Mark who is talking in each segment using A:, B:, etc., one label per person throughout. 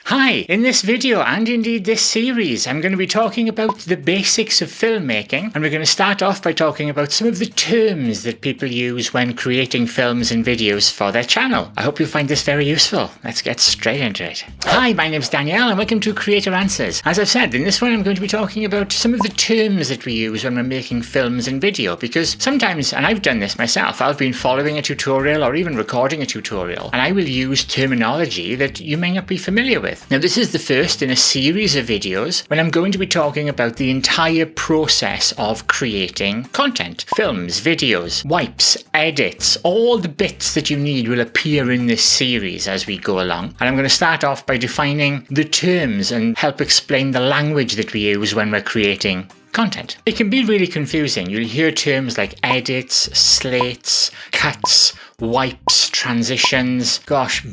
A: Hi, in this video and indeed this series I'm going to be talking about the basics of filmmaking, and we're going to start off by talking about some of the terms that people use when creating films and videos for their channel. I hope you'll find this very useful. Let's get straight into it. Hi, my name's Danielle and welcome to Creator Answers. As I've said, in this one I'm going to be talking about some of the terms that we use when we're making films and video, because sometimes, and I've done this myself, I've been following a tutorial or even recording a tutorial and I will use terminology that you may not be familiar with. Now, this is the first in a series of videos when I'm going to be talking about the entire process of creating content. Films, videos, wipes, edits, all the bits that you need will appear in this series as we go along. And I'm going to start off by defining the terms and help explain the language that we use when we're creating content. It can be really confusing. You'll hear terms like edits, slates, cuts, wipes, transitions,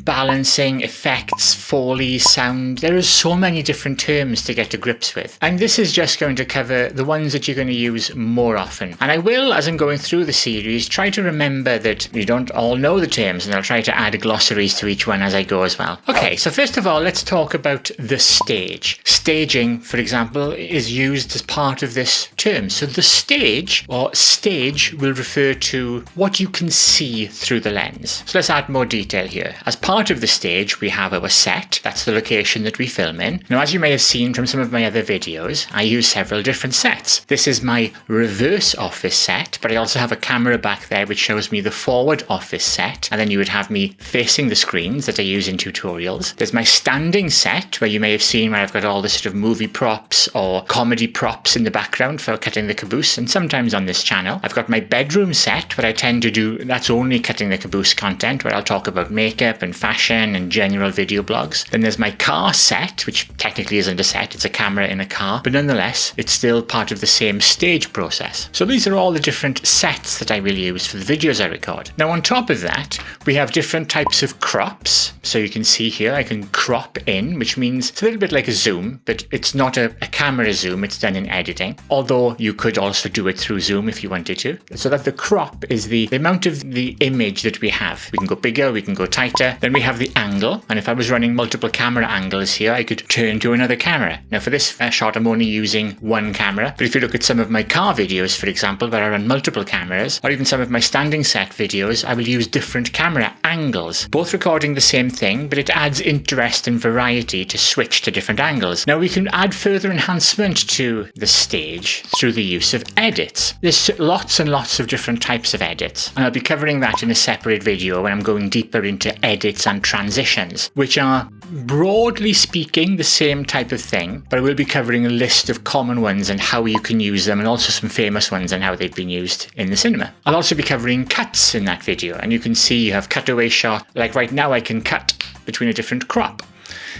A: balancing, effects, foley, sound. There are so many different terms to get to grips with. And this is just going to cover the ones that you're going to use more often. And I will, as I'm going through the series, try to remember that you don't all know the terms, and I'll try to add glossaries to each one as I go as well. Okay, so first of all, let's talk about the stage. Staging, for example, is used as part of this term. So the stage or stage will refer to what you can see through the lens. So let's add more detail here. As part of the stage, we have our set. That's the location that we film in. Now, as you may have seen from some of my other videos, I use several different sets. This is my reverse office set, but I also have a camera back there which shows me the forward office set. And then you would have me facing the screens that I use in tutorials. There's my standing set, where you may have seen where I've got all the sort of movie props or comedy props in the background for cutting the caboose, and sometimes on this channel. I've got my bedroom set, where I tend to do, that's only cutting the caboose content, where I'll talk about makeup and fashion and general video blogs. Then there's my car set, which technically isn't a set, it's a camera in a car, but nonetheless, it's still part of the same stage process. So these are all the different sets that I will use for the videos I record. Now, on top of that, we have different types of crops. So you can see here, I can crop in, which means it's a little bit like a zoom, but it's not a camera zoom, it's done in editing. Although you could also do it through zoom if you wanted to. So that the crop is the amount of the image that we have. We can go bigger, we can go tighter. Then we have the angle. And if I was running multiple camera angles here, I could turn to another camera. Now for this shot, I'm only using one camera. But if you look at some of my car videos, for example, where I run multiple cameras, or even some of my standing set videos, I will use different camera angles. Both recording the same thing, but it adds interest and variety to switch to different angles. Now we can add further enhancement to the stage through the use of edits. There's lots and lots of different types of edits, and I'll be covering that in a separate video when I'm going deeper into edits and transitions, which are broadly speaking the same type of thing, but I will be covering a list of common ones and how you can use them, and also some famous ones and how they've been used in the cinema. I'll also be covering cuts in that video, and you can see you have cutaway shot. Like right now I can cut between a different crop.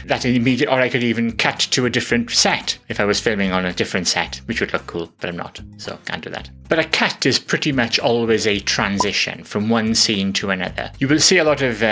A: That immediate, or I could even cut to a different set if I was filming on a different set, which would look cool, but I'm not, so can't do that. But a cut is pretty much always a transition from one scene to another. You will see a lot of,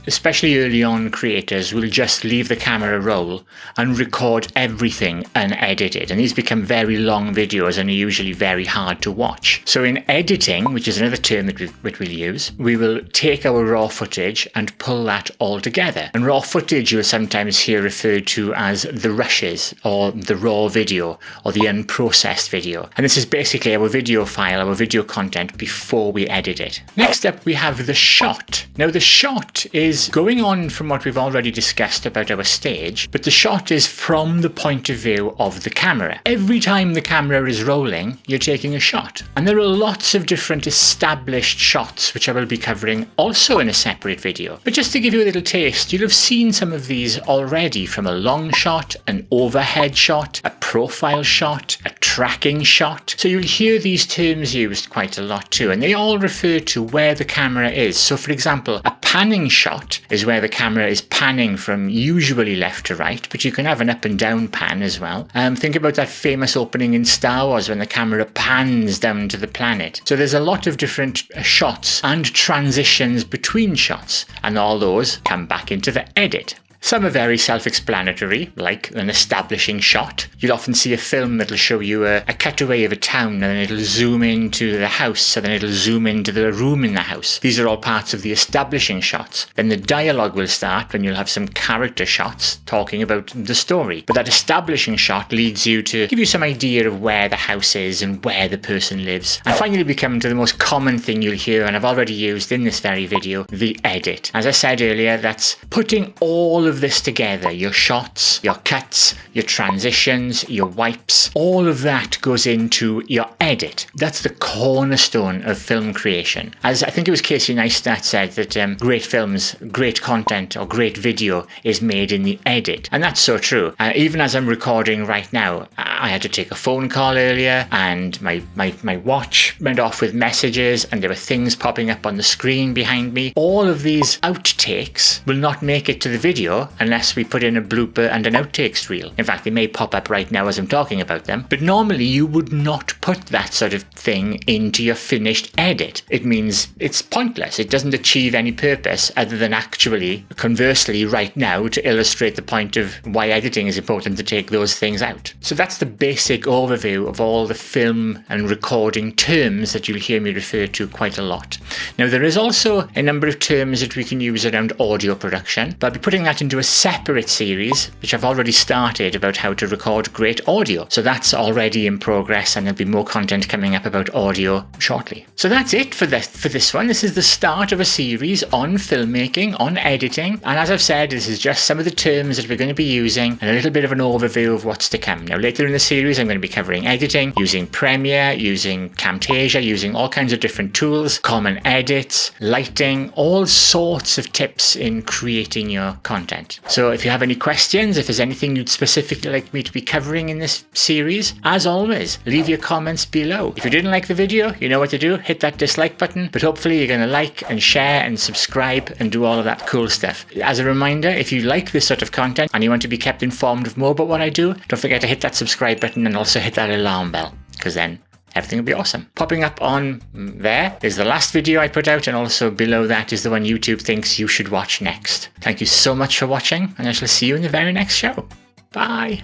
A: especially early on creators, will just leave the camera roll and record everything unedited. And these become very long videos and are usually very hard to watch. So in editing, which is another term that we'll use, we will take our raw footage and pull that all together. And raw footage you'll sometimes hear referred to as the rushes, or the raw video, or the unprocessed video. And this is basically our video file, our video content before we edit it. Next up, we have the shot. Now the shot is going on from what we've already discussed about our stage, but the shot is from the point of view of the camera. Every time the camera is rolling, you're taking a shot. And there are lots of different established shots, which I will be covering also in a separate video. But just to give you a little taste, you'll have seen some of these already, from a long shot, an overhead shot, a profile shot, a tracking shot. So you'll hear these terms used quite a lot too, and they all refer to where the camera is. So for example, a panning shot is where the camera is panning from usually left to right, but you can have an up and down pan as well. Think about that famous opening in Star Wars when the camera pans down to the planet. So there's a lot of different shots and transitions between shots, and all those come back into the edit. Some are very self-explanatory, like an establishing shot. You'll often see a film that'll show you a cutaway of a town, and then it'll zoom into the house, and then it'll zoom into the room in the house. These are all parts of the establishing shots. Then the dialogue will start when you'll have some character shots talking about the story. But that establishing shot leads you to give you some idea of where the house is and where the person lives. And finally we come to the most common thing you'll hear, and I've already used in this very video, the edit. As I said earlier, that's putting all of this together. Your shots, your cuts, your transitions, your wipes, all of that goes into your edit. That's the cornerstone of film creation. As I think it was Casey Neistat said that great films, great content or great video is made in the edit. And that's so true. Even as I'm recording right now, I had to take a phone call earlier, and my watch went off with messages, and there were things popping up on the screen behind me. All of these outtakes will not make it to the video unless we put in a blooper and an outtakes reel. In fact, they may pop up right now as I'm talking about them, but normally you would not put that sort of thing into your finished edit. It means it's pointless. It doesn't achieve any purpose other than actually, conversely, right now to illustrate the point of why editing is important to take those things out. So that's the basic overview of all the film and recording terms that you'll hear me refer to quite a lot. Now, there is also a number of terms that we can use around audio production, but I'll be putting that into a separate series, which I've already started, about how to record great audio. So that's already in progress, and there'll be more content coming up about audio shortly. So that's it for this one. This is the start of a series on filmmaking, on editing, and as I've said, this is just some of the terms that we're going to be using and a little bit of an overview of what's to come. Now, later in the series, I'm going to be covering editing, using Premiere, using Camtasia, using all kinds of different tools, common edits, lighting, all sorts of tips in creating your content. So if you have any questions, if there's anything you'd specifically like me to be covering in this series, as always, leave your comments below. If you didn't like the video, you know what to do. Hit that dislike button, but hopefully you're going to like and share and subscribe and do all of that cool stuff. As a reminder, if you like this sort of content and you want to be kept informed of more about what I do, don't forget to hit that subscribe button and also hit that alarm bell, because then everything will be awesome. Popping up on there is the last video I put out, and also below that is the one YouTube thinks you should watch next. Thank you so much for watching, and I shall see you in the very next show. Bye!